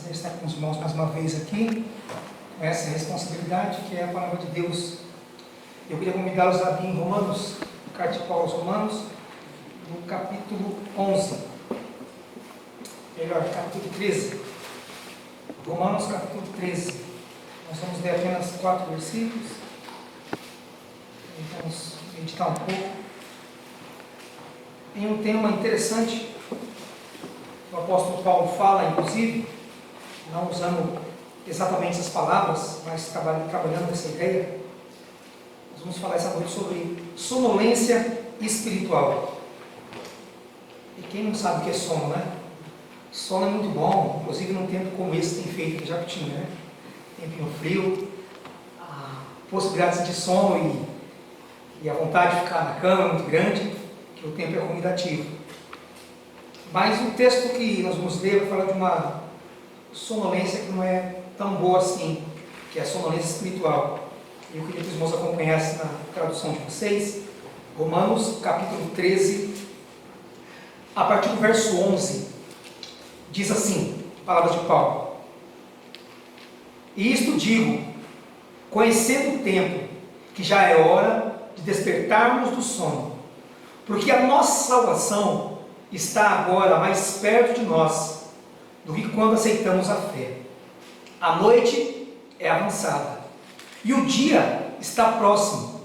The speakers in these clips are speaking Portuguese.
prazer estar com os irmãos mais uma vez aqui, com essa responsabilidade que é a palavra de Deus. Eu queria convidá-los a abrir em Romanos, carta de Paulo aos Romanos, no capítulo 11, melhor, capítulo 13. Romanos, capítulo 13. Nós vamos ler apenas 4 versículos. Vamos meditar um pouco em um tema interessante. O apóstolo Paulo fala, inclusive, não usando exatamente essas palavras, mas trabalhando nessa ideia. Nós vamos falar essa noite sobre sonolência espiritual. E quem não sabe o que é sono, né? Sono é muito bom, inclusive num tempo como esse tem feito aqui em Jacutinga, né? Tempinho frio, a possibilidade de sono e a vontade de ficar na cama é muito grande, que o tempo é convidativo. Mas o texto que nós vamos ler vai falar de uma sonolência que não é tão boa assim, que é a sonolência espiritual. Eu queria que os irmãos acompanhassem na tradução de vocês, Romanos capítulo 13, a partir do verso 11, diz assim, palavras de Paulo: E isto digo, conhecendo o tempo, que já é hora de despertarmos do sono, porque a nossa salvação está agora mais perto de nós do que quando aceitamos a fé. A noite é avançada e o dia está próximo.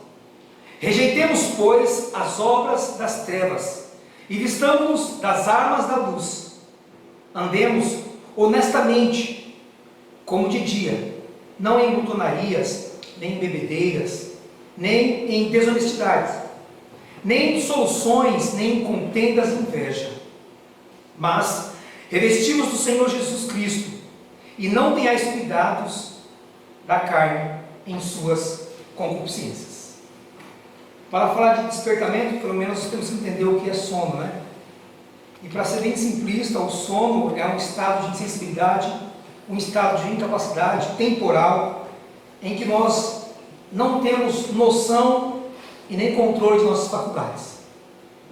Rejeitemos, pois, as obras das trevas e vistamos-nos das armas da luz. Andemos honestamente, como de dia, não em glutonarias, nem em bebedeiras, nem em desonestidades, nem em dissoluções, nem em contendas e inveja. Mas revestimos do Senhor Jesus Cristo, e não tenhais cuidados da carne em suas concupiscências. Para falar de despertamento, pelo menos temos que entender o que é sono, né? E para ser bem simplista, o sono é um estado de insensibilidade, um estado de incapacidade temporal, em que nós não temos noção e nem controle de nossas faculdades.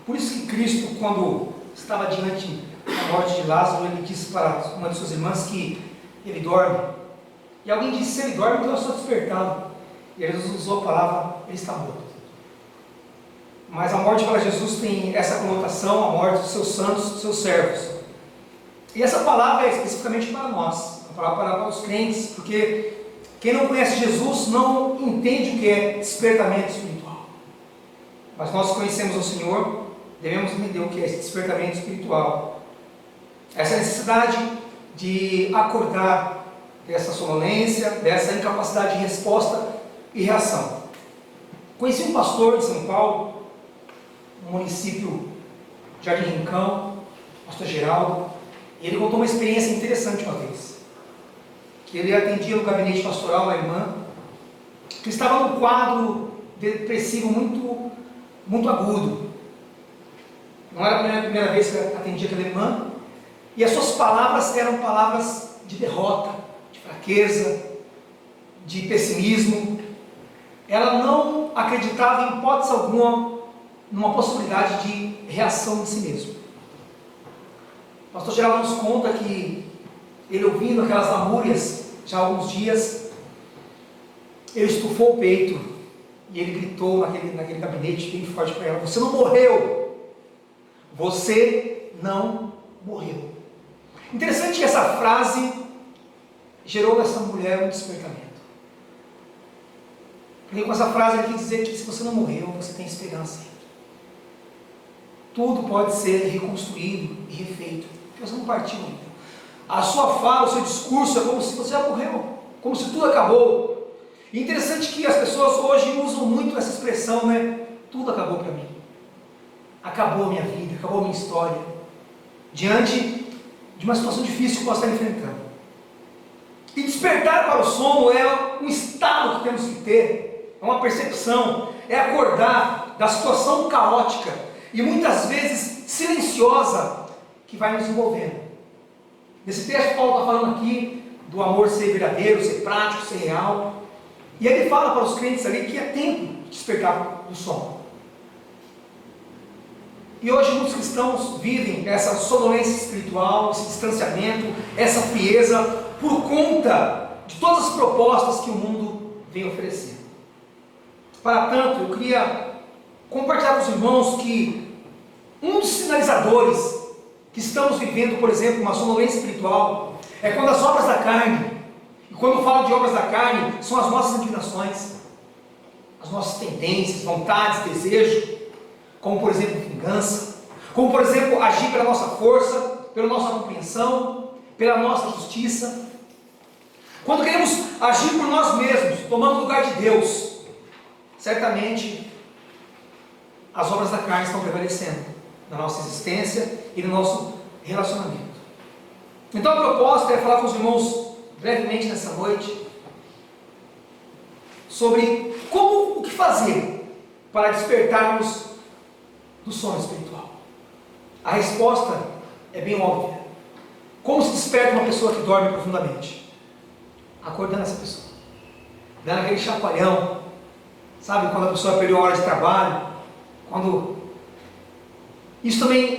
Por isso que Cristo, quando estava diante da morte de Lázaro, ele disse para uma de suas irmãs que ele dorme. E alguém disse: se ele dorme, então eu sou despertado. E Jesus usou a palavra: ele está morto. Mas a morte para Jesus tem essa conotação, a morte dos seus santos, dos seus servos. E essa palavra é especificamente para nós, a palavra para os crentes, porque quem não conhece Jesus não entende o que é despertamento espiritual. Mas nós conhecemos o Senhor, devemos entender o que é esse despertamento espiritual. Essa necessidade de acordar dessa sonolência, dessa incapacidade de resposta e reação. Conheci um pastor de São Paulo, no município de Jardim Rincão, pastor Geraldo, e ele contou uma experiência interessante uma vez. Que ele atendia no gabinete pastoral uma irmã que estava num quadro depressivo muito agudo. Não era a primeira vez que atendia aquela irmã, e as suas palavras eram palavras de derrota, de fraqueza, de pessimismo. Ela não acreditava em hipótese alguma numa possibilidade de reação de si mesmo. O pastor Geraldo nos conta que ele, ouvindo aquelas lamúrias já há alguns dias, ele estufou o peito e ele gritou naquele gabinete bem forte para ela: você não morreu! Você não morreu! Interessante que essa frase gerou nessa mulher um despertamento. Porque com essa frase ele quis dizer que se você não morreu, você tem esperança. Tudo pode ser reconstruído e refeito, porque você não partiu ainda. A sua fala, o seu discurso é como se você já morreu, como se tudo acabou. E interessante que as pessoas hoje usam muito essa expressão, né? Tudo acabou para mim. Acabou a minha vida, acabou a minha história. Diante de uma situação difícil que posso estar enfrentando. E despertar para o sono é um estado que temos que ter, é uma percepção, é acordar da situação caótica e muitas vezes silenciosa que vai nos envolvendo. Nesse texto, Paulo está falando aqui do amor ser verdadeiro, ser prático, ser real. E ele fala para os crentes ali que é tempo de despertar do sono. E hoje muitos cristãos vivem essa sonolência espiritual, esse distanciamento, essa frieza, por conta de todas as propostas que o mundo vem oferecendo. Para tanto, eu queria compartilhar com os irmãos que um dos sinalizadores que estamos vivendo, por exemplo, uma sonolência espiritual, é quando as obras da carne, e quando eu falo de obras da carne, são as nossas inclinações, as nossas tendências, vontades, desejos, como por exemplo vingança, como por exemplo agir pela nossa força, pela nossa compreensão, pela nossa justiça. Quando queremos agir por nós mesmos, tomando o lugar de Deus, certamente as obras da carne estão prevalecendo na nossa existência e no nosso relacionamento. Então a proposta é falar com os irmãos brevemente nessa noite sobre o que fazer para despertarmos do sono espiritual. A resposta é bem óbvia. Como se desperta uma pessoa que dorme profundamente? Acordando essa pessoa, dando aquele chacoalhão, sabe, quando a pessoa perdeu a hora de trabalho, isso também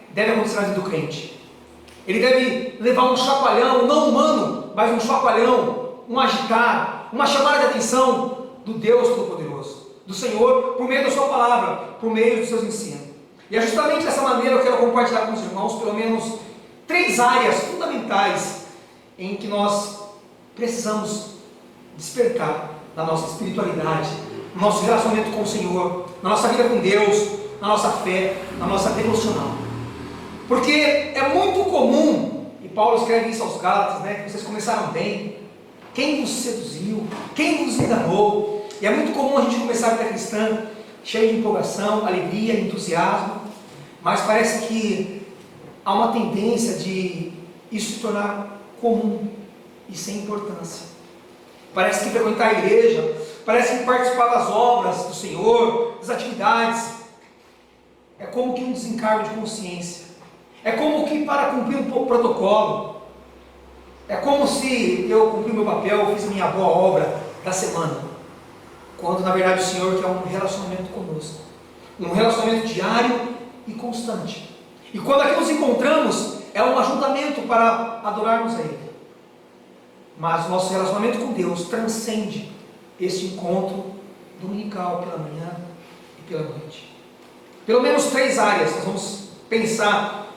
deve acontecer na vida do crente. Ele deve levar um chacoalhão, não humano, mas um chacoalhão, um agitar, uma chamada de atenção do Deus Todo-Poderoso, do Senhor, por meio da sua palavra, por meio dos seus ensinos. E é justamente dessa maneira que eu quero compartilhar com os irmãos, pelo menos 3 áreas fundamentais em que nós precisamos despertar na nossa espiritualidade, no nosso relacionamento com o Senhor, na nossa vida com Deus, na nossa fé, na nossa devocional. Porque é muito comum, e Paulo escreve isso aos Gálatas, que vocês começaram bem, quem vos seduziu, quem vos enganou. E é muito comum a gente começar a vida cristã cheio de empolgação, alegria, entusiasmo, mas parece que há uma tendência de isso se tornar comum e sem importância. Parece que frequentar a igreja, parece que participar das obras do Senhor, das atividades, é como que um desencargo de consciência, é como que para cumprir um protocolo, é como se eu cumpri o meu papel, eu fiz a minha boa obra da semana, quando na verdade o Senhor quer um relacionamento conosco, um relacionamento diário e constante. E quando aqui nos encontramos, é um ajuntamento para adorarmos a Ele. Mas o nosso relacionamento com Deus transcende este encontro dominical pela manhã e pela noite. Pelo menos 3 áreas nós vamos pensar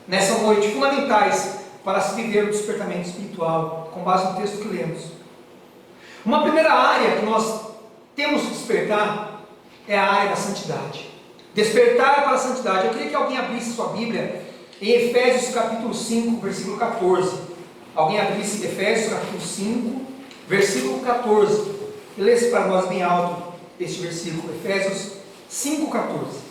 nessa noite, fundamentais para se viver o despertamento espiritual, com base no texto que lemos. Uma primeira área que nós temos que despertar é a área da santidade. Despertar para a santidade. Eu queria que alguém abrisse sua Bíblia em Efésios capítulo 5, versículo 14. Alguém abrisse Efésios capítulo 5, versículo 14. E lesse para nós bem alto este versículo, Efésios 5, 14.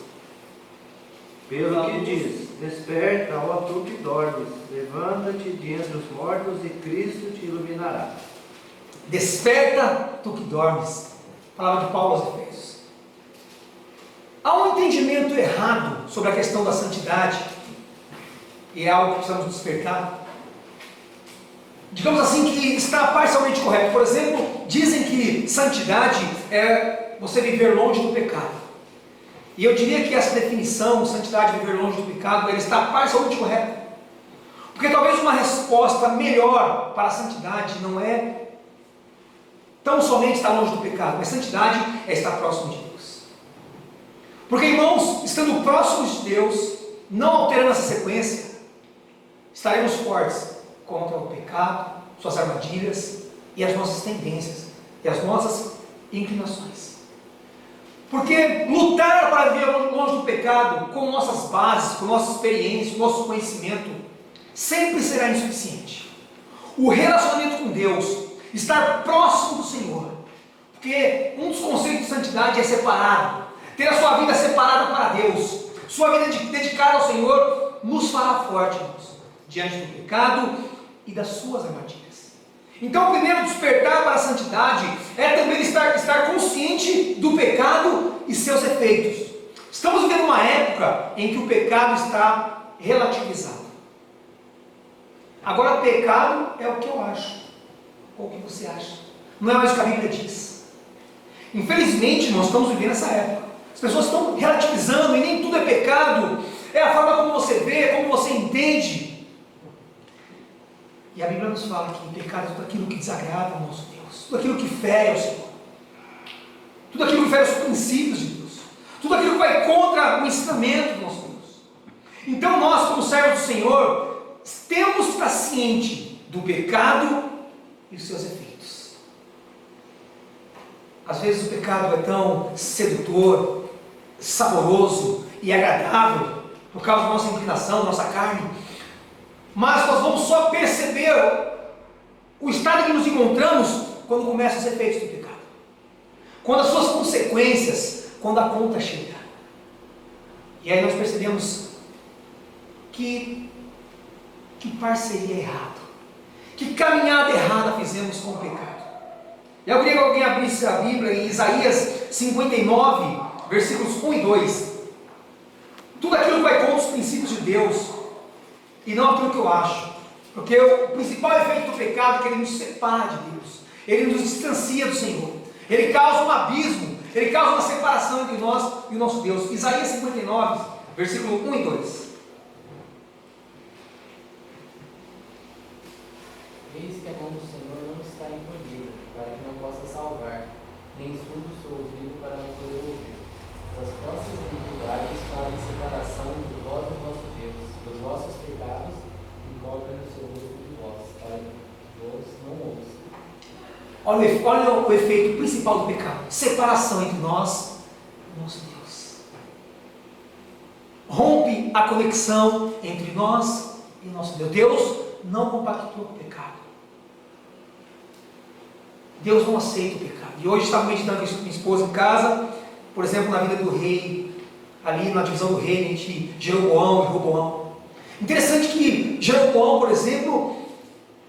Pelo que diz: desperta, ó tu que dormes, levanta-te de entre os mortos e Cristo te iluminará. Desperta, tu que dormes. Palavra de Paulo aos Efésios. Há um entendimento errado sobre a questão da santidade, e é algo que precisamos despertar. Digamos assim, que está parcialmente correto. Por exemplo, dizem que santidade é você viver longe do pecado. E eu diria que essa definição, santidade, viver longe do pecado, ela está parcialmente correta. Porque talvez uma resposta melhor para a santidade não é tão somente estar longe do pecado, mas santidade é estar próximo de Deus. Porque, irmãos, estando próximos de Deus, não alterando essa sequência, estaremos fortes contra o pecado, suas armadilhas e as nossas tendências e as nossas inclinações. Porque lutar para viver longe do pecado, com nossas bases, com nossa experiência, com nosso conhecimento, sempre será insuficiente. O relacionamento com Deus, estar próximo do Senhor, porque um dos conceitos de santidade é separado, ter a sua vida separada para Deus, sua vida dedicada ao Senhor, nos fará fortes, irmãos, diante do pecado e das suas armadilhas. Então, o primeiro despertar para a santidade é também estar consciente do pecado e seus efeitos. Estamos vivendo uma época em que o pecado está relativizado. Agora, pecado é o que eu acho, ou o que você acha, não é mais o que a Bíblia diz. Infelizmente, nós estamos vivendo essa época. As pessoas estão relativizando e nem tudo é pecado. É a forma como você vê, como você entende. E a Bíblia nos fala que pecado é tudo aquilo que desagrada ao nosso Deus, tudo aquilo que fere ao Senhor, tudo aquilo que fere os princípios de Deus, tudo aquilo que vai contra o ensinamento do nosso Deus. Então nós, como servos do Senhor, temos que estar ciente do pecado e os seus efeitos. Às vezes o pecado é tão sedutor, saboroso e agradável, por causa da nossa inclinação, da nossa carne, mas nós vamos só perceber o estado em que nos encontramos quando começam os efeitos do pecado, quando as suas consequências, quando a conta chega. E aí nós percebemos que parceria errada, que caminhada errada fizemos com o pecado. E eu queria que alguém abrisse a Bíblia em Isaías 59, versículos 1 e 2. Tudo aquilo que vai contra os princípios de Deus, e não aquilo que eu acho, porque o principal efeito do pecado é que ele nos separa de Deus, ele nos distancia do Senhor, ele causa um abismo, ele causa uma separação entre nós e o nosso Deus. Isaías 59, versículo 1 e 2. Eis que a mão do Senhor não está encolhida, para que não possa salvar, nem surdo o seu ouvido para não poder ouvir. As vossas iniquidades fazem separação entre vós e o vosso Deus, dos vossos pecados encobrem o seu rosto de vós, para que vós não ouçam. Olha o efeito principal do pecado: separação entre nós e o nosso Deus. Rompe a conexão entre nós e o nosso Deus. Deus não compactua com o pecado. Deus não aceita o pecado. E hoje estava meditando com minha esposa em casa, por exemplo, na vida do rei, ali na divisão do reino entre Jeroboão e Roboão. Interessante que Jeroboão, por exemplo,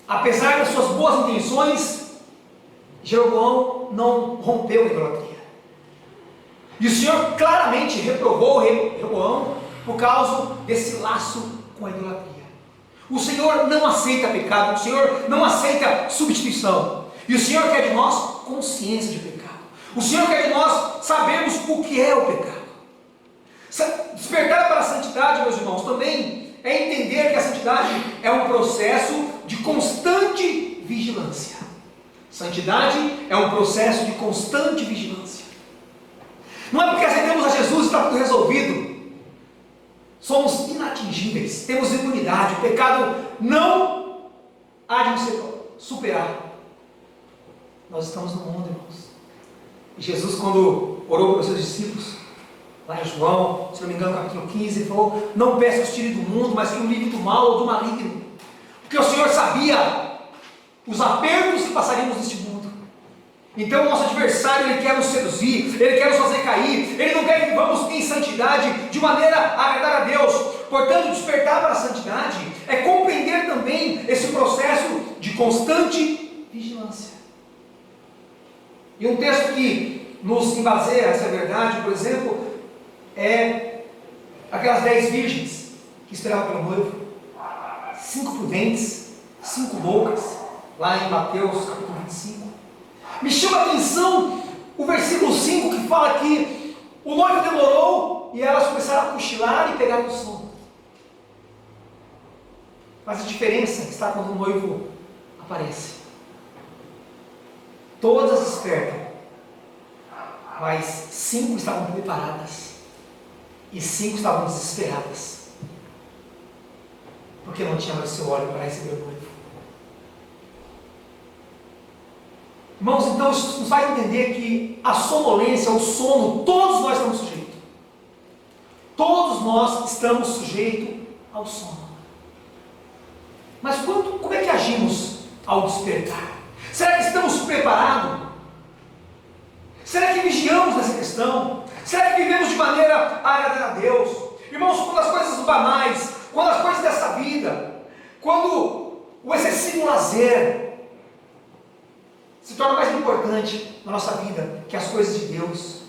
apesar das suas boas intenções, Jeroboão não rompeu a idolatria. E o Senhor claramente reprovou o rei Jeroboão por causa desse laço com a idolatria. O Senhor não aceita pecado, o Senhor não aceita substituição. E o Senhor quer de nós consciência de pecado. O Senhor quer de nós sabermos o que é o pecado. Despertar para a santidade, meus irmãos, também é entender que a santidade é um processo de constante vigilância. Santidade é um processo de constante vigilância. Não é porque aceitamos a Jesus e está tudo resolvido. Somos inatingíveis, temos imunidade, o pecado não há de nos superar. Nós estamos no mundo, irmãos. E Jesus, quando orou para os seus discípulos, lá em João, se não me engano, capítulo 15, ele falou: não peço que os tire do mundo, mas que o livre do mal ou do maligno. Porque o Senhor sabia os apertos que passaríamos neste mundo. Então o nosso adversário, ele quer nos seduzir, ele quer nos fazer cair, ele não quer que vivamos em santidade de maneira a agradar a Deus. Portanto, despertar para a santidade é compreender também esse processo de constante vigilância. E um texto que nos embaseia essa verdade, por exemplo, é aquelas 10 virgens que esperavam pelo noivo, 5 prudentes, 5 loucas, lá em Mateus capítulo 25. Me chama a atenção o versículo 5 que fala que o noivo demorou e elas começaram a cochilar e pegar no sono. Mas a diferença está quando o noivo aparece. Todas despertam, mas 5 estavam preparadas e 5 estavam desesperadas, porque não tinha mais seu óleo para receber o noivo. Irmãos, então isso nos faz entender que a sonolência, o sono, todos nós estamos sujeitos. Todos nós estamos sujeitos ao sono. Mas como é que agimos ao despertar? Será que estamos preparados? Será que vigiamos nessa questão? Será que vivemos de maneira a agradar a Deus? Irmãos, quando as coisas banais, quando as coisas dessa vida, quando o excessivo lazer se torna mais importante na nossa vida que as coisas de Deus,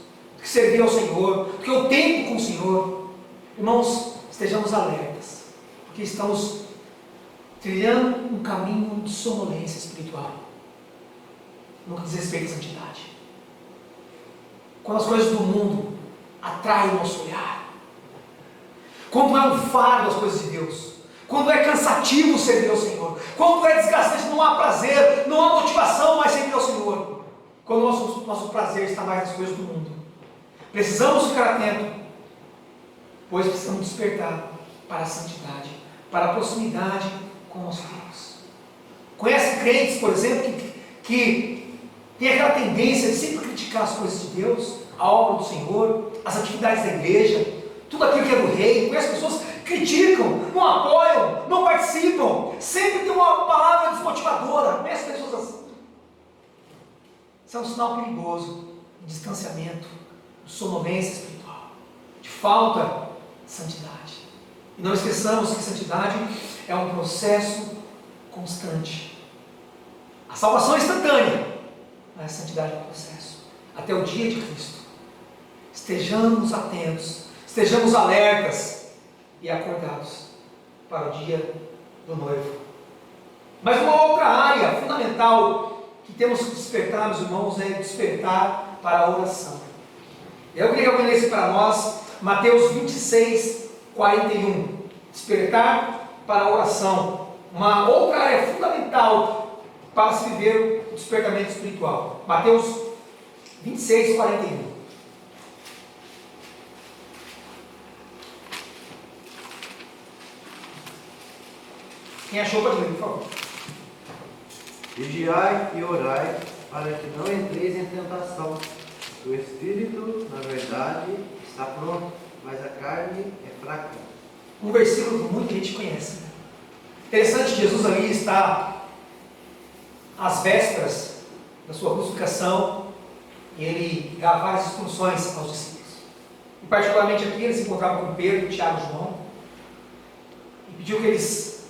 que servir ao Senhor, que o tempo com o Senhor, irmãos, estejamos alertas, porque estamos trilhando um caminho de sonolência espiritual, no que diz respeito à santidade. Quando as coisas do mundo atrai o nosso olhar. Quando é um fardo as coisas de Deus, quando é cansativo servir ao Senhor, quando é desgastante, não há prazer, não há motivação mais servir ao Senhor, quando o nosso prazer está mais nas coisas do mundo. Precisamos ficar atentos, pois precisamos despertar para a santidade, para a proximidade com o nosso Deus. Conhece crentes, por exemplo, que tem aquela tendência de sempre criticar as coisas de Deus, a obra do Senhor, as atividades da igreja, tudo aquilo que é do rei. Conhece pessoas que criticam, não apoiam, não participam, sempre tem uma palavra desmotivadora. Conhece pessoas assim? Isso é um sinal perigoso de distanciamento, de sonolência espiritual, de falta de santidade. E não esqueçamos que santidade é um processo constante. A salvação é instantânea, mas a santidade é um processo, até o dia de Cristo. Estejamos atentos, estejamos alertas e acordados para o dia do noivo. Mas uma outra área fundamental que temos que despertar, meus irmãos, é despertar para a oração. Eu queria que alguém lesse para nós Mateus 26, 41. Despertar para a oração. Uma outra área fundamental para se viver o despertamento espiritual. Mateus 26, 41. Quem achou pode ler, por favor. Vigiai e orai, para que não entreis em tentação. O espírito, na verdade, está pronto, mas a carne é fraca. Um versículo que muita gente conhece. Interessante, Jesus ali está às vésperas da sua crucificação e ele dá várias instruções aos discípulos. E particularmente aqui ele se encontrava com Pedro, Tiago e João e pediu que eles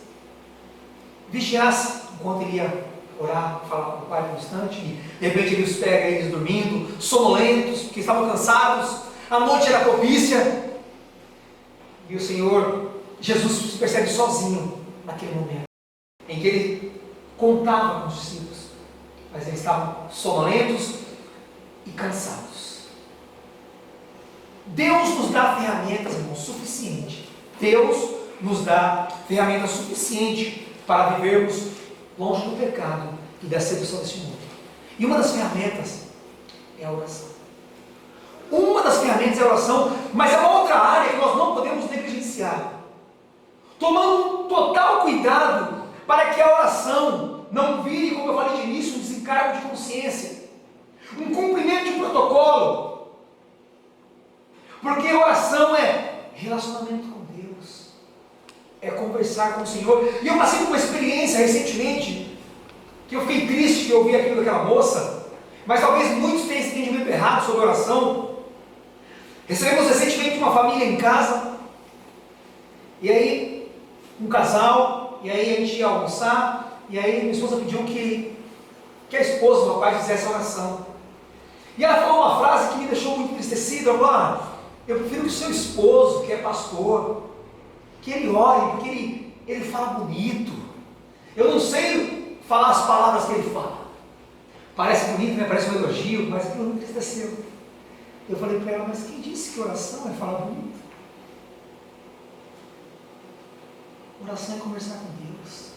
vigiassem enquanto ele ia orar, falar com o Pai no instante, e de repente ele os pega, eles dormindo, sonolentos, porque estavam cansados, a noite era propícia, e o Senhor, Jesus se percebe sozinho naquele momento, em que ele contava com os discípulos, mas eles estavam sonolentos e cansados. Deus nos dá ferramentas, irmãos, suficiente. Deus nos dá ferramentas suficientes para vivermos longe do pecado e da sedução deste mundo. E uma das ferramentas é a oração. Uma das ferramentas é a oração, mas é uma outra área que nós não podemos negligenciar. Tomando um total cuidado para que a oração não vire, como eu falei de início, um desencargo de consciência, um cumprimento de protocolo. Porque a oração é relacionamento com Deus, é conversar com o Senhor. E eu passei por uma experiência recentemente, que eu fiquei triste que eu ouvi aquilo daquela moça, mas talvez muitos tenham esse entendimento errado sobre oração. Recebemos recentemente uma família em casa, e aí um casal, e aí a gente ia almoçar, e aí minha esposa pediu que a esposa do rapaz fizesse a oração. E ela falou uma frase que me deixou muito entristecido. Ela falou: eu prefiro que o seu esposo, que é pastor, que ele ore, porque ele fala bonito. Eu não sei falar as palavras que ele fala. Parece bonito, né? Parece um elogio, mas aquilo me entristeceu. Eu falei para ela: mas quem disse que oração é falar bonito? Oração é conversar com Deus.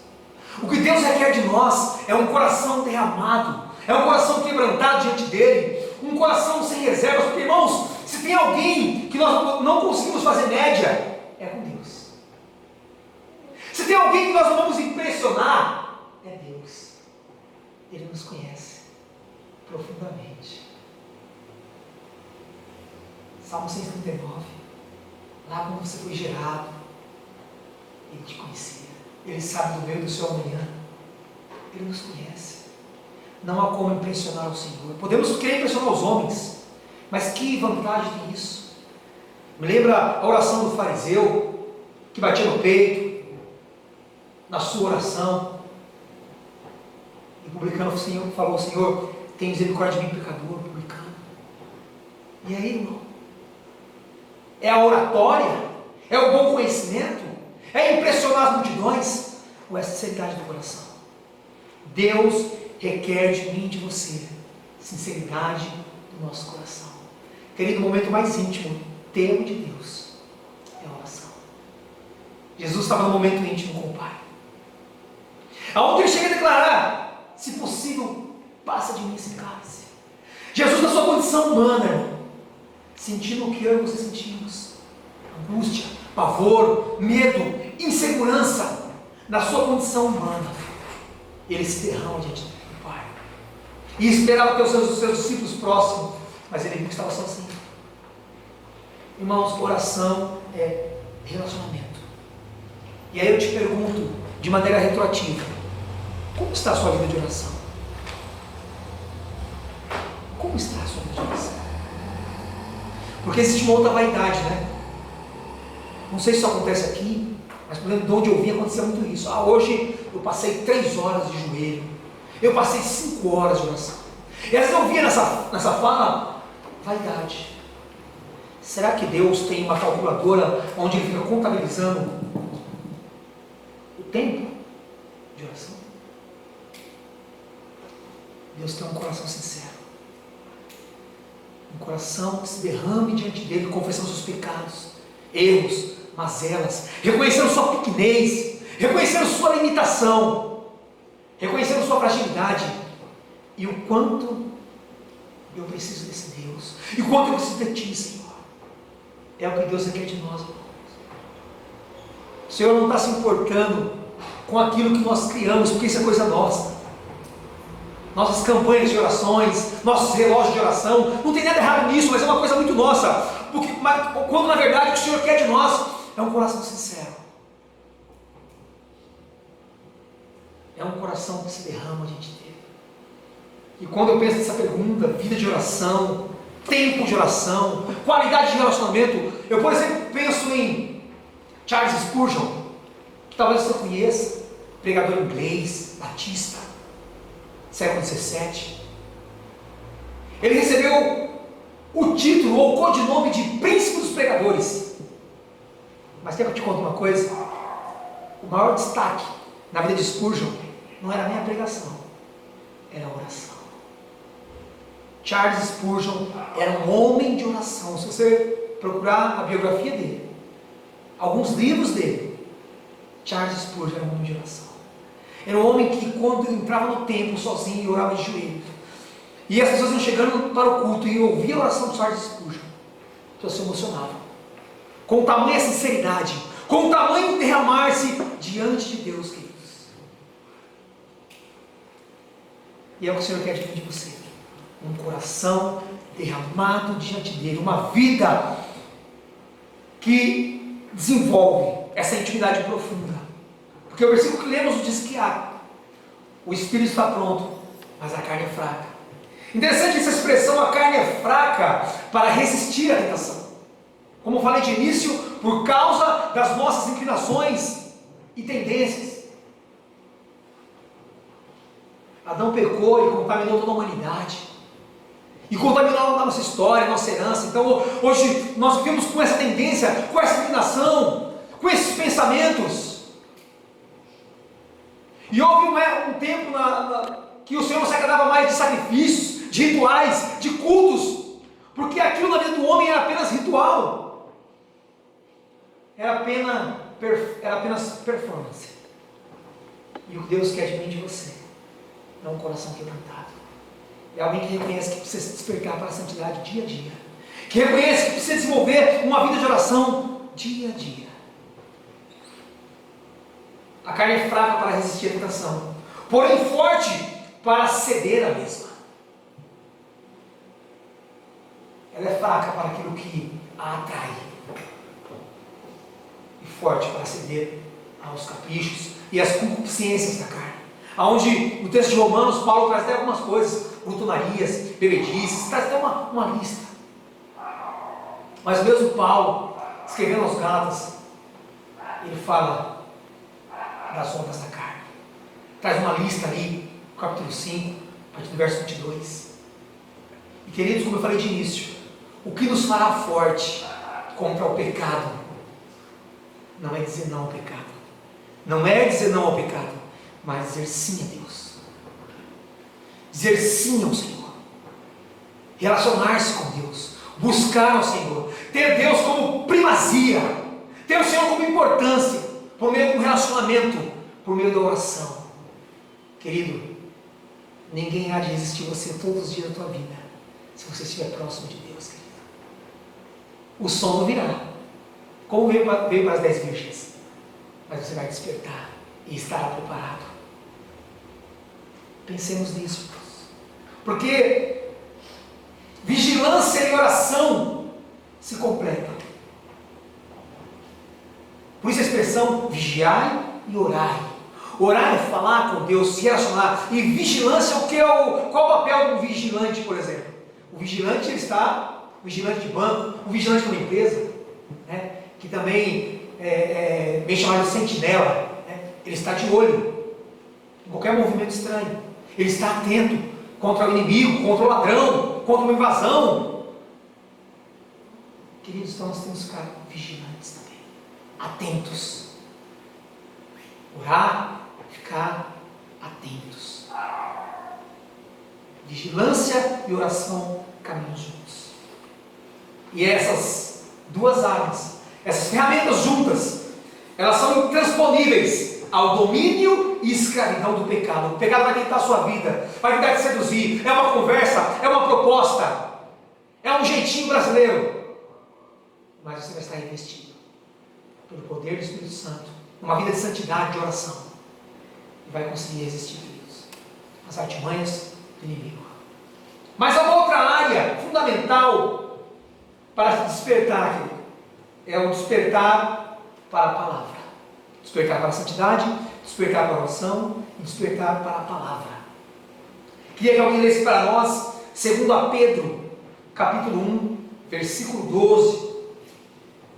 O que Deus requer de nós é um coração derramado, é um coração quebrantado diante dele, um coração sem reservas. Porque, irmãos, se tem alguém que nós não conseguimos fazer média, é com Deus. Se tem alguém que nós não vamos impressionar, é Deus. Ele nos conhece profundamente. Salmo 139. Lá quando você foi gerado, Ele te conhecia. Ele sabe do meu e do seu amanhã. Ele nos conhece. Não há como impressionar o Senhor. Podemos querer impressionar os homens, mas que vantagem tem isso? Me lembra a oração do fariseu, que batia no peito, na sua oração. E o publicano falou: Senhor, tem misericórdia de mim, pecador. Publicano. E aí, irmão? É a oratória? É o bom conhecimento? É impressionar as multidões? Ou é a sinceridade do coração? Deus requer de mim e de você sinceridade do nosso coração, Querido, o momento mais íntimo teu de Deus é a oração. Jesus estava no momento íntimo com o Pai, aonde ele chega a declarar: se possível, passa de mim esse cálice. Jesus, na sua condição humana, irmão, sentindo o que eu e você sentimos: angústia, pavor, medo, insegurança. Na sua condição humana, ele se derrama diante do Pai e esperava ter os seus discípulos próximos, mas ele viu que estava sozinho. Irmãos, oração é relacionamento. E aí eu te pergunto, de maneira retroativa: como está a sua vida de oração? Como está a sua vida de oração? Porque existe uma outra vaidade, né? Não sei se isso acontece aqui, mas por exemplo, de onde eu vim acontecia muito isso. Hoje eu passei 3 horas de joelho, eu passei 5 horas de oração. E às vezes eu via nessa fala vaidade. Será que Deus tem uma calculadora onde ele fica contabilizando o tempo de oração? Deus tem um coração sincero, um coração que se derrame diante dele, confessando seus pecados, erros, mazelas, reconhecendo sua pequenez, reconhecendo sua limitação, reconhecendo sua fragilidade e o quanto eu preciso desse Deus, e o quanto eu preciso de ti, Senhor. É o que Deus requer de nós, irmãos. O Senhor não está se importando com aquilo que nós criamos, porque isso é coisa nossa. Nossas campanhas de orações, nossos relógios de oração, não tem nada errado nisso, mas é uma coisa muito nossa. Quando na verdade o que o Senhor quer de nós é um coração sincero. É um coração que se derrama diante dele. E quando eu penso nessa pergunta, vida de oração, tempo de oração, qualidade de relacionamento, eu, por exemplo, penso em Charles Spurgeon, que talvez você conheça, pregador inglês, batista, século XVII. Ele recebeu o título ou codinome de Príncipe dos Pregadores. Mas quer que eu te conte uma coisa? O maior destaque na vida de Spurgeon não era nem a pregação, era a oração. Charles Spurgeon era um homem de oração. Se você procurar a biografia dele, alguns livros dele, Charles Spurgeon era um homem de oração. Era um homem que, quando entrava no templo sozinho, orava de joelhos, e as pessoas iam chegando para o culto e ouviam a oração de Charles Spurgeon, então se emocionavam com tamanha sinceridade, com tamanho derramar-se diante de Deus, queridos. E é o que o Senhor quer de mim, de você: um coração derramado diante dele, uma vida que desenvolve essa intimidade profunda. Porque o versículo que lemos diz que o espírito está pronto, mas a carne é fraca. Interessante essa expressão: a carne é fraca para resistir à tentação. Como eu falei de início, por causa das nossas inclinações e tendências. Adão pecou e contaminou toda a humanidade, e contaminou a nossa história, a nossa herança. Então hoje nós vivemos com essa tendência, com essa inclinação, com esses pensamentos. E houve um tempo que o Senhor não se agradava mais de sacrifícios, de rituais, de cultos, porque aquilo na vida do homem era apenas ritual, era apenas performance. E o que Deus quer de mim e de você é um coração quebrantado, é alguém que reconhece que precisa se despertar para a santidade dia a dia, que reconhece que precisa desenvolver uma vida de oração dia a dia. A carne é fraca para resistir à tentação, porém forte para ceder à mesma. Ela é fraca para aquilo que a atrai, e forte para ceder aos caprichos e às concupiscências da carne. Aonde no texto de Romanos, Paulo traz até algumas coisas: glutonarias, bebedices, traz até uma lista. Mas mesmo Paulo, escrevendo aos Gálatas, ele fala das obras da carne. Traz uma lista ali, no capítulo 5, a partir do verso 22. E queridos, como eu falei de início, o que nos fará forte contra o pecado não é dizer não ao pecado, não é dizer não ao pecado, mas dizer sim a Deus, dizer sim ao Senhor, relacionar-se com Deus. buscar ao Senhor, ter Deus como primazia, ter o Senhor como importância, por meio do relacionamento, por meio da oração. Querido, ninguém há de resistir você todos os dias da tua vida, se você estiver próximo de Deus, querido. O sono virá, como veio para as 10 virgens, mas você vai despertar e estará preparado. Pensemos nisso, irmãos. Porque vigilância e oração se completam. Por isso a expressão vigiai e orai. Orar é falar com Deus, se relacionar. E vigilância, qual o papel de um vigilante, por exemplo? O vigilante, o vigilante de banco, o vigilante de uma empresa, né, que também é bem chamado de sentinela, né, ele está de olho em qualquer movimento estranho. Ele está atento contra o inimigo, contra o ladrão, contra uma invasão. Queridos, então nós temos que ficar vigilantes também, atentos. Orar, ficar atentos. Vigilância e oração caminham juntos. E essas duas armas, essas ferramentas juntas, elas são intransponíveis ao domínio e escravidão do pecado. O pecado vai tentar a sua vida, vai tentar te seduzir. É uma conversa, é uma proposta, é um jeitinho brasileiro. Mas você vai estar investido pelo poder do Espírito Santo, uma vida de santidade, de oração, e vai conseguir resistir, queridos, às artimanhas do inimigo. Mas há uma outra área fundamental para se despertar, querido, é o despertar para a palavra. Despertar para a santidade, despertar para a oração e despertar para a palavra. Queria que alguém lesse para nós, 2 Pedro, capítulo 1, versículo 12,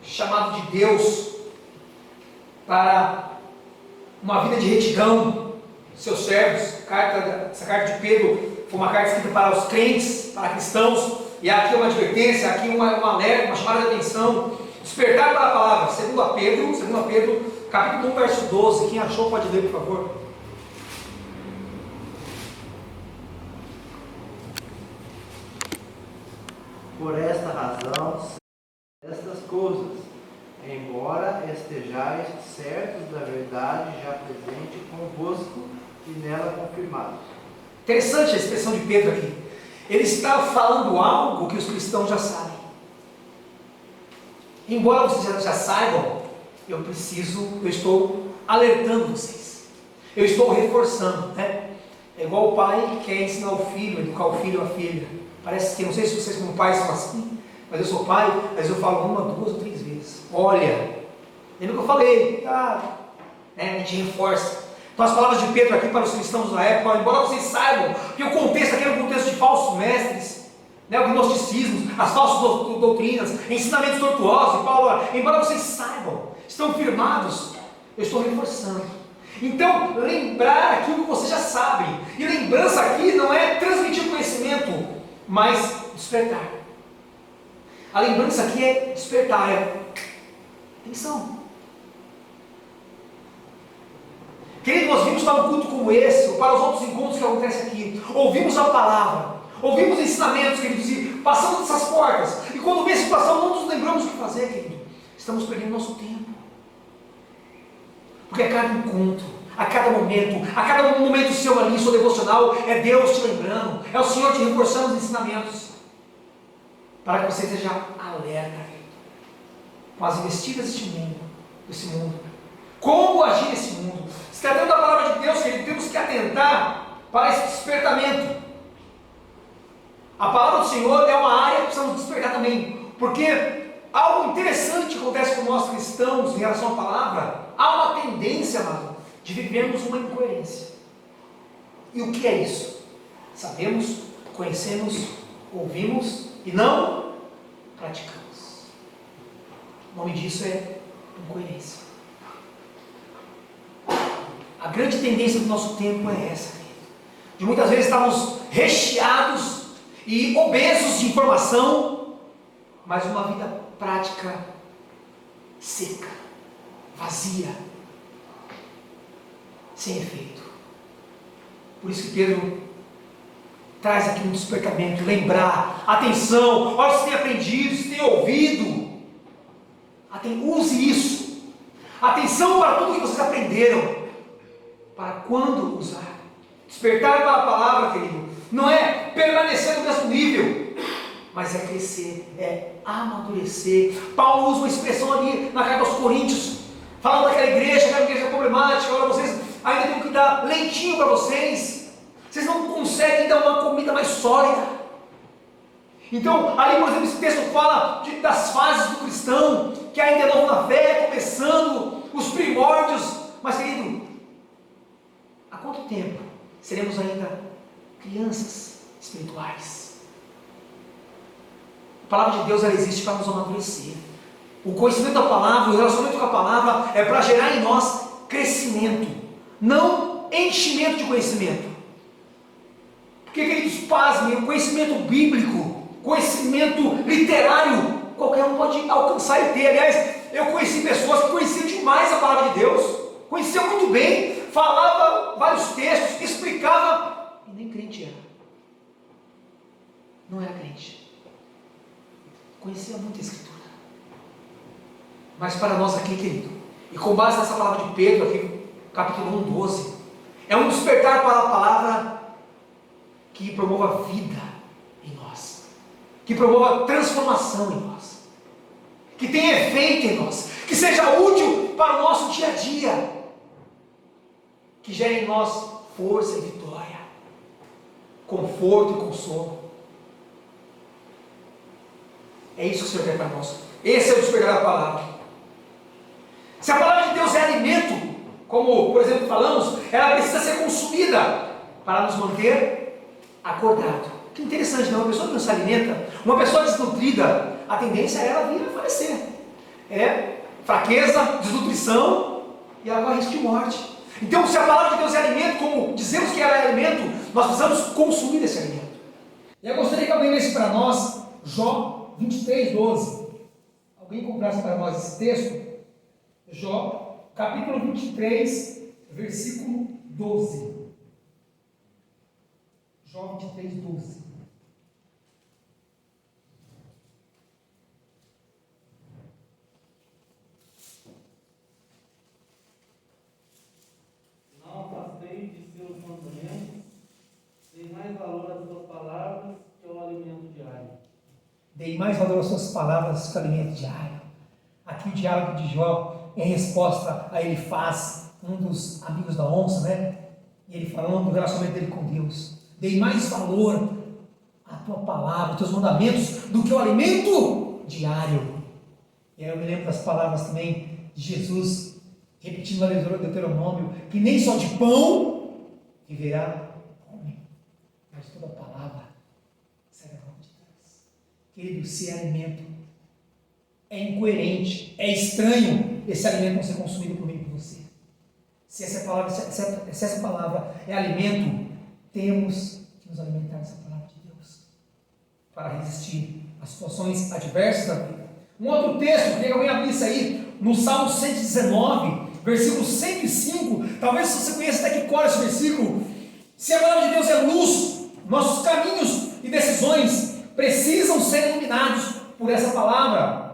chamado de Deus para uma vida de retidão, seus servos. Essa carta de Pedro foi uma carta escrita para os crentes, para cristãos, e aqui é uma advertência, aqui um alerta, uma chamada de atenção. Despertar para a palavra, 2 Pedro, capítulo 1, verso 12. Quem achou pode ler, por favor. Por esta razão, estas coisas, embora estejais certos da verdade já presente convosco e nela confirmados. Interessante a expressão de Pedro aqui. Ele está falando algo que os cristãos já sabem. Embora vocês já saibam, eu estou alertando vocês. Eu estou reforçando, né? É igual o pai que quer ensinar o filho, educar o filho ou a filha. Parece que, não sei se vocês como pais são assim, mas eu sou pai, mas eu falo 1, 2 ou 3 vezes. Olha, lembra que eu falei? A gente reforça. Então as palavras de Pedro aqui para os cristãos da época, embora vocês saibam que o contexto aqui é um contexto de falsos mestres, né, o gnosticismo, as falsas doutrinas, ensinamentos tortuosos, e Paulo, embora vocês saibam, estão firmados, eu estou reforçando. Então, lembrar aquilo que vocês já sabem. E lembrança aqui não é transmitir conhecimento, mas despertar. A lembrança aqui é despertar, é atenção. Querido, nós vimos para um culto como esse, ou para os outros encontros que acontecem aqui, ouvimos a palavra, ouvimos ensinamentos, queridos, e passamos dessas portas, e quando vem a situação, não nos lembramos o que fazer, querido. Estamos perdendo nosso tempo. Porque a cada encontro, a cada momento seu ali, seu devocional, é Deus te lembrando, é o Senhor te reforçando os ensinamentos, para que você esteja alerta com as investidas desse mundo. Como agir nesse mundo? Se tratando da palavra de Deus, querido, temos que atentar para esse despertamento. A palavra do Senhor é uma área que precisamos despertar também, porque algo interessante acontece com nós cristãos em relação à palavra. Há uma tendência, amado, de vivermos uma incoerência. E o que é isso? Sabemos, conhecemos, ouvimos e não praticamos. O nome disso é incoerência. A grande tendência do nosso tempo é essa, de muitas vezes estarmos recheados e obesos de informação, mas uma vida prática seca, vazia, sem efeito. Por isso que Pedro traz aqui um despertamento, lembrar, atenção, olha, você tem aprendido, você tem ouvido, use isso, atenção para tudo que vocês aprenderam, para quando usar, despertar para a palavra, querido, não é permanecer no mesmo nível, mas é crescer, é amadurecer. Paulo usa uma expressão ali na carta aos Coríntios, falando daquela igreja, aquela igreja problemática, olha, vocês ainda tem que dar leitinho para vocês não conseguem dar uma comida mais sólida. Então, ali, por exemplo, esse texto fala das fases do cristão, que ainda é novo na fé, começando os primórdios. Mas, querido, há quanto tempo seremos ainda crianças espirituais? A palavra de Deus, ela existe para nos amadurecer. O conhecimento da palavra, o relacionamento com a palavra é para gerar em nós crescimento, não enchimento de conhecimento. Porque, queridos, pasmem, o conhecimento bíblico, conhecimento literário, qualquer um pode alcançar e ter. Aliás, eu conheci pessoas que conheciam demais a palavra de Deus, conheciam muito bem, falava vários textos, explicava, e nem crente era. Não era crente. Conhecia muita escritura. Mas para nós aqui, querido, e com base nessa palavra de Pedro, aqui, capítulo 1, 12, é um despertar para a palavra que promova vida em nós, que promova transformação em nós, que tenha efeito em nós, que seja útil para o nosso dia a dia, que gere em nós força e vitória, conforto e consolo. É isso que o Senhor quer para nós. Esse é o despertar da palavra. Se a palavra de Deus é alimento, como por exemplo falamos, ela precisa ser consumida para nos manter acordado. Que interessante, não? Uma pessoa que não se alimenta, uma pessoa desnutrida, a tendência é ela vir a falecer. É fraqueza, desnutrição, e ela corre risco de morte. Então, se a palavra de Deus é alimento, como dizemos que ela é alimento, nós precisamos consumir esse alimento. E eu gostaria que alguém lesse para nós Jó 23, 12. Alguém comprasse para nós esse texto? Jó, capítulo 23, versículo 12. Jó 23, 12. Não afastei de seus mandamentos, dei mais valor às suas palavras que ao alimento diário. Dei mais valor às suas palavras que ao alimento diário. Aqui o diálogo de Jó, em resposta a Elifaz, um dos amigos da onça, né? E ele falando do relacionamento dele com Deus. Dei mais valor à tua palavra, aos teus mandamentos, do que o alimento diário. E aí eu me lembro das palavras também de Jesus, repetindo lá no Deuteronômio, que nem só de pão viverá o homem, mas toda palavra sai da boca de Deus. Querido, se é alimento, é incoerente, é estranho esse alimento não ser consumido por mim e por você. Se essa palavra é alimento, temos que nos alimentar dessa palavra de Deus para resistir às situações adversas da vida. Um outro texto, queria que alguém abrisse aí, no Salmo 119, versículo 105, talvez você conheça até que cor esse versículo. Se a palavra de Deus é luz, nossos caminhos e decisões precisam ser iluminados por essa palavra.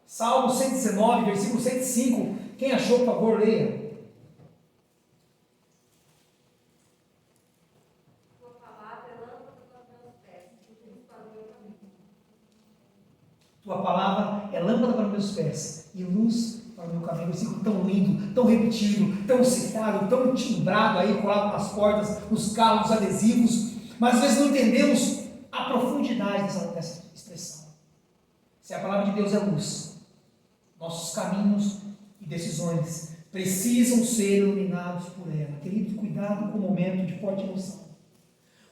Salmo 119, versículo 105, quem achou, por favor, leia. Tua palavra é lâmpada para os meus pés e luz para o meu caminho. Versículo tão lindo, tão repetido, tão citado, tão timbrado aí, colado nas portas, nos carros, nos adesivos, mas às vezes não entendemos a profundidade dessa expressão. Se a palavra de Deus é luz, nossos caminhos e decisões precisam ser iluminados por ela. Querido, cuidado com o momento de forte emoção.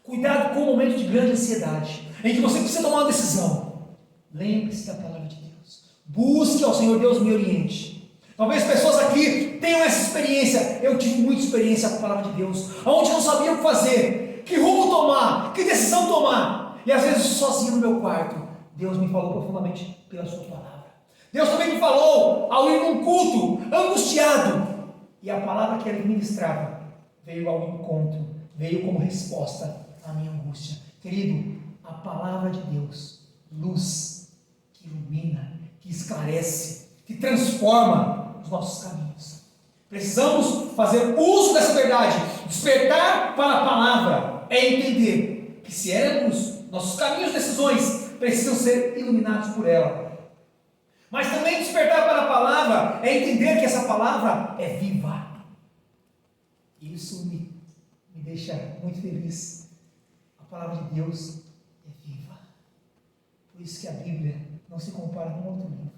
Cuidado com o momento de grande ansiedade, em que você precisa tomar uma decisão. Lembre-se da palavra de Deus. Busque ao Senhor Deus, me oriente. Talvez pessoas aqui tenham essa experiência. Eu tive muita experiência com a palavra de Deus, onde não sabia o que fazer, que rumo tomar, que decisão tomar. E às vezes sozinho no meu quarto, Deus me falou profundamente pela sua palavra. Deus também me falou ao ir num culto, angustiado. E a palavra que ele ministrava veio ao encontro, veio como resposta à minha angústia. Querido, a palavra de Deus, luz que ilumina, que esclarece, que transforma os nossos caminhos. Precisamos fazer uso dessa verdade. Despertar para a palavra é entender que se ela é luz, nossos caminhos e decisões precisam ser iluminados por ela. Mas também despertar para a palavra é entender que essa palavra é viva. E isso me deixa muito feliz. A palavra de Deus é viva. Por isso que a Bíblia não se compara com outro livro.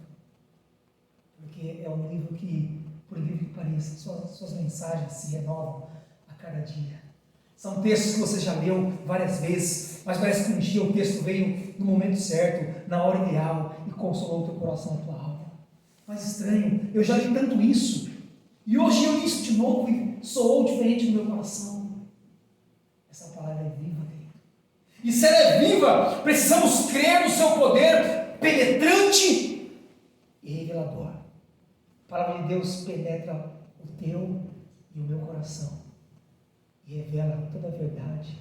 Porque é um livro que, por incrível que pareça, suas mensagens se renovam a cada dia. São textos que você já leu várias vezes, mas parece que um dia o texto veio no momento certo, na hora ideal, e consolou o teu coração e a tua alma. Mas estranho, eu já li tanto isso, e hoje eu li isso de novo e soou diferente no meu coração. Essa palavra é viva, querido. E se ela é viva, precisamos crer no seu poder penetrante e revelador. A palavra de Deus penetra o teu e o meu coração e revela toda a verdade,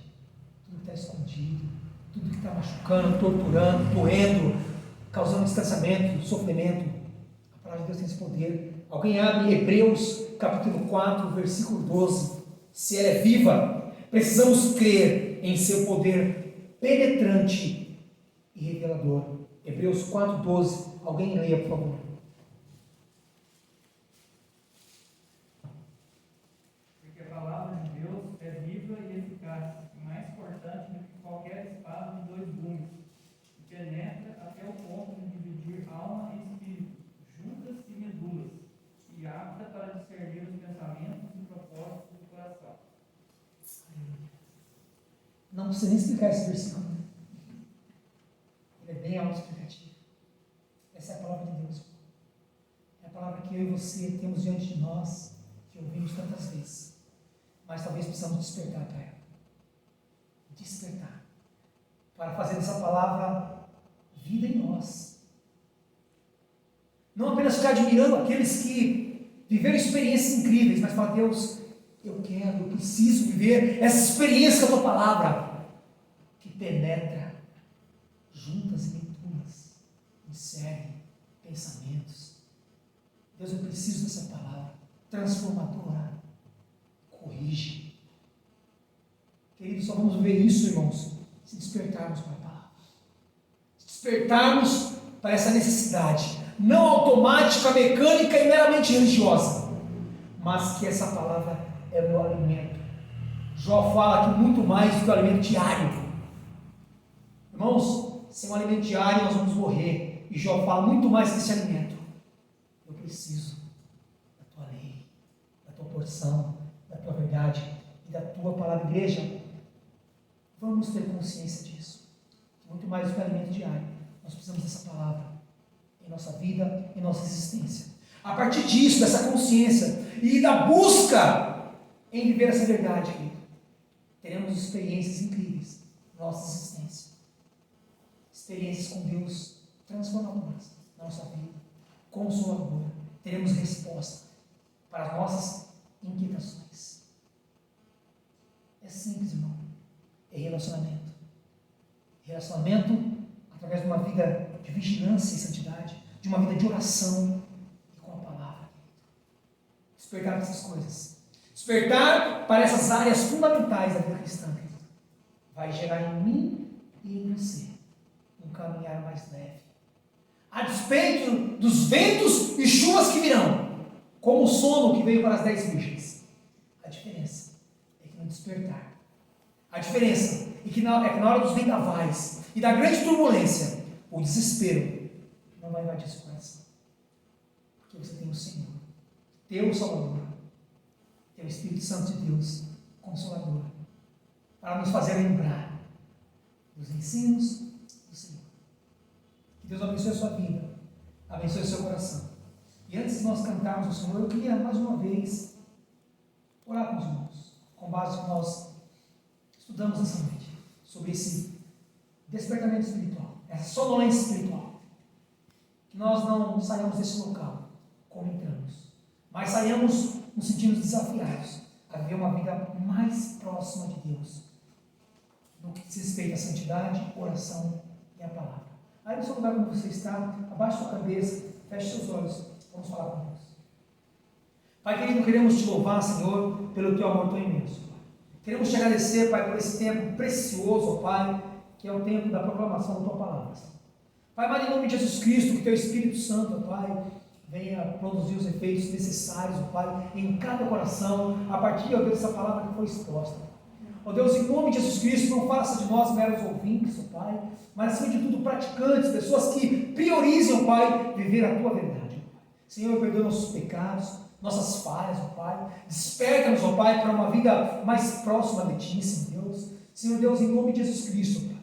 tudo que está escondido, tudo que está machucando, torturando, doendo, causando distanciamento, sofrimento. A palavra de Deus tem esse poder. Alguém abre Hebreus capítulo 4, versículo 12. Se ela é viva, precisamos crer em seu poder penetrante e revelador. Hebreus 4, 12. Alguém leia, por favor. Porque a palavra de Deus é viva e eficaz, e mais cortante do que qualquer espada de 2 gumes, e penetra até o ponto de dividir alma e espírito, juntas e medulas, e apta para discernir os pensamentos e propósitos do coração. Não precisa nem explicar esse versículo. Ele é bem autoexplicativo. Essa é a palavra de Deus. É a palavra que eu e você temos diante de nós, que ouvimos tantas vezes. Mas talvez precisamos despertar para ela. Despertar. Para fazer dessa palavra vida em nós. Não apenas ficar admirando aqueles que viveram experiências incríveis, mas falar, Deus, eu preciso viver essa experiência com a tua palavra, que penetra juntas e medulas, discerne pensamentos. Deus, eu preciso dessa palavra transformadora, corrige. Queridos, só vamos ver isso, irmãos, se despertarmos para a palavra, se despertarmos para essa necessidade, não automática, mecânica e meramente religiosa, mas que essa palavra é o meu alimento. Jó fala que muito mais do que o alimento diário. Irmãos, sem um alimento diário nós vamos morrer. E Jó fala muito mais que esse alimento. Eu preciso da tua lei, da tua porção, da tua verdade e da tua palavra. Igreja, vamos ter consciência disso. Muito mais do que o alimento diário. Nós precisamos dessa palavra em nossa vida, em nossa existência. A partir disso, dessa consciência e da busca em viver essa verdade, querido, teremos experiências incríveis na nossa existência. Experiências com Deus transformadoras na nossa vida, consoladora. Teremos resposta para as nossas inquietações. É simples, irmão. É relacionamento. Relacionamento através de uma vida de vigilância e santidade, de uma vida de oração e com a palavra. Despertar para essas coisas. Despertar para essas áreas fundamentais da vida cristã, querido. Vai gerar em mim e em você um caminhar mais leve. A despeito dos ventos e chuvas que virão, como o sono que veio para as 10 virgens. A diferença é que no despertar, a diferença é que na hora dos vendavais e da grande turbulência, o desespero não vai invadir seu coração. Porque você tem o Senhor, teu Salvador, teu Espírito Santo de Deus, Consolador, para nos fazer lembrar dos ensinos do Senhor. Que Deus abençoe a sua vida, abençoe o seu coração. E antes de nós cantarmos o Senhor, eu queria mais uma vez orar com os irmãos, com base no que nós estudamos nessa noite, sobre esse despertamento espiritual, essa sonolência espiritual. Que nós não saiamos desse local como entramos, mas saiamos nos sentindo desafiados a viver uma vida mais próxima de Deus, no que diz respeito respeito à santidade, oração e a palavra. Aí no seu lugar como você está, abaixe sua cabeça, feche seus olhos, vamos falar com Deus. Pai querido, queremos te louvar, Senhor, pelo teu amor tão imenso, Pai. Queremos te agradecer, Pai, por esse tempo precioso, Pai, que é o tempo da proclamação da tua palavra. Pai, mas em nome de Jesus Cristo, que teu Espírito Santo, Pai, venha produzir os efeitos necessários, Pai, em cada coração, a partir, ó Deus, dessa palavra que foi exposta. Ó Deus, em nome de Jesus Cristo, não faça de nós meros ouvintes, ó Pai, mas acima de tudo praticantes, pessoas que priorizem, ó Pai, viver a tua verdade. Senhor, perdoa nossos pecados, nossas falhas, ó Pai, desperta-nos, ó Pai, para uma vida mais próxima de Ti, Senhor Deus. Senhor Deus, em nome de Jesus Cristo, Pai,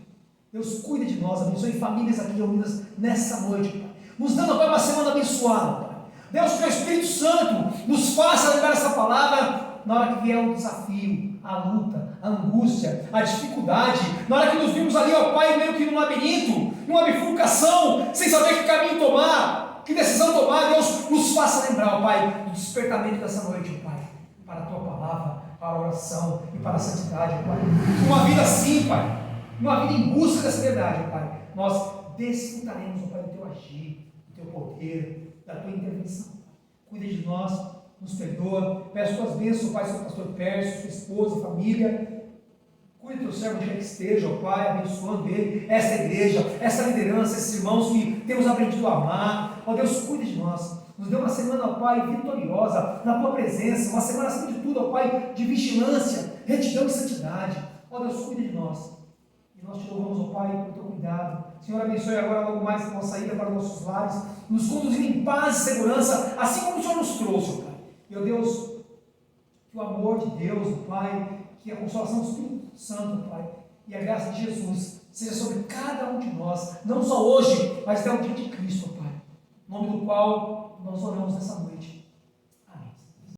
Deus, cuide de nós, abençoe famílias aqui reunidas nessa noite, Pai, nos dando, Pai, uma semana abençoada, Pai. Deus, que o Espírito Santo nos faça lembrar essa palavra na hora que vier o desafio, a luta, a angústia, a dificuldade, na hora que nos vimos ali, ó Pai, meio que num labirinto, numa bifurcação, sem saber que caminho tomar, que decisão tomar. Deus, nos faça lembrar, ó Pai, do despertamento dessa noite, ó Pai, para a tua palavra, para a oração e para a santidade, ó Pai. Uma vida assim, Pai, uma vida em busca dessa verdade, ó Pai, nós desfrutaremos, ó Pai, do teu agir, do teu poder, da tua intervenção. Cuida de nós, nos perdoa, peço tuas bênçãos, Pai, sobre o pastor Pércio, sua esposa, família. Cuida do teu servo onde quer que esteja, ó Pai, abençoando ele, essa igreja, essa liderança, esses irmãos que temos aprendido a amar. Ó Deus, cuide de nós. Nos dê uma semana, ó Pai, vitoriosa na tua presença, uma semana acima de tudo, ó Pai, de vigilância, retidão e santidade. Ó Deus, cuide de nós. E nós te louvamos, ó Pai, pelo teu cuidado. Senhor, abençoe agora logo mais a nossa saída para os nossos lares, nos conduzindo em paz e segurança, assim como o Senhor nos trouxe, ó Pai. Meu Deus, que o amor de Deus, ó Pai, que a consolação do Espírito Santo, ó Pai, e a graça de Jesus seja sobre cada um de nós, não só hoje, mas até o dia de Cristo, ó Pai, em nome do qual nós oramos nessa noite.